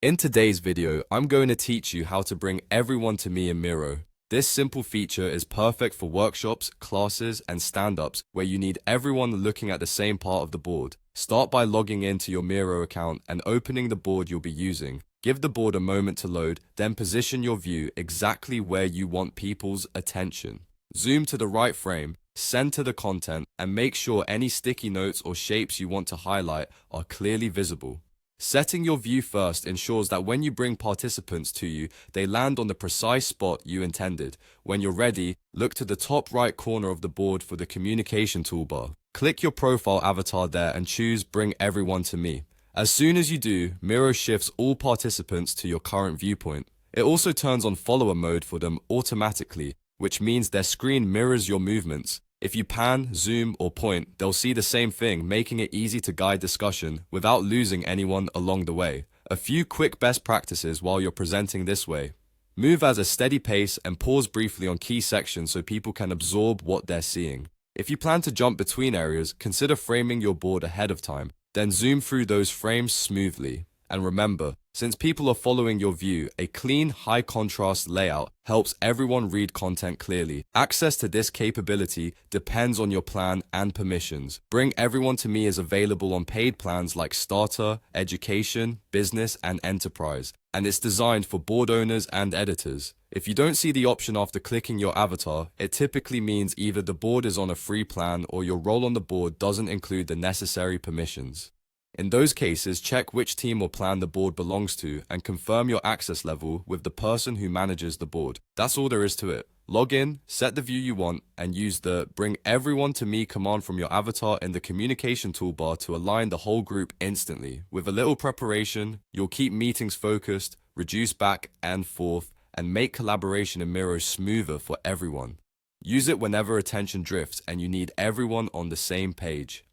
In today's video, I'm going to teach you how to bring everyone to me in Miro. This simple feature is perfect for workshops, classes, and stand-ups where you need everyone looking at the same part of the board. Start by logging into your Miro account and opening the board you'll be using. Give the board a moment to load, then position your view exactly where you want people's attention. Zoom to the right frame, center the content, and make sure any sticky notes or shapes you want to highlight are clearly visible. Setting your view first ensures that when you bring participants to you, they land on the precise spot you intended. When you're ready, look to the top right corner of the board for the communication toolbar. Click your profile avatar there and choose Bring Everyone to Me. As soon as you do, Miro shifts all participants to your current viewpoint. It also turns on follower mode for them automatically, which means their screen mirrors your movements. If you pan, zoom, or point, they'll see the same thing, making it easy to guide discussion without losing anyone along the way. A few quick best practices while you're presenting this way. Move at a steady pace and pause briefly on key sections so people can absorb what they're seeing. If you plan to jump between areas, consider framing your board ahead of time, then zoom through those frames smoothly. And remember, since people are following your view, a clean, high-contrast layout helps everyone read content clearly. Access to this capability depends on your plan and permissions. Bring Everyone to Me is available on paid plans like Starter, Education, Business, and Enterprise, and it's designed for board owners and editors. If you don't see the option after clicking your avatar, it typically means either the board is on a free plan or your role on the board doesn't include the necessary permissions. In those cases, check which team or plan the board belongs to and confirm your access level with the person who manages the board. That's all there is to it. Log in, set the view you want, and use the Bring Everyone to Me command from your avatar in the communication toolbar to align the whole group instantly. With a little preparation, you'll keep meetings focused, reduce back and forth, and make collaboration in Miro smoother for everyone. Use it whenever attention drifts and you need everyone on the same page.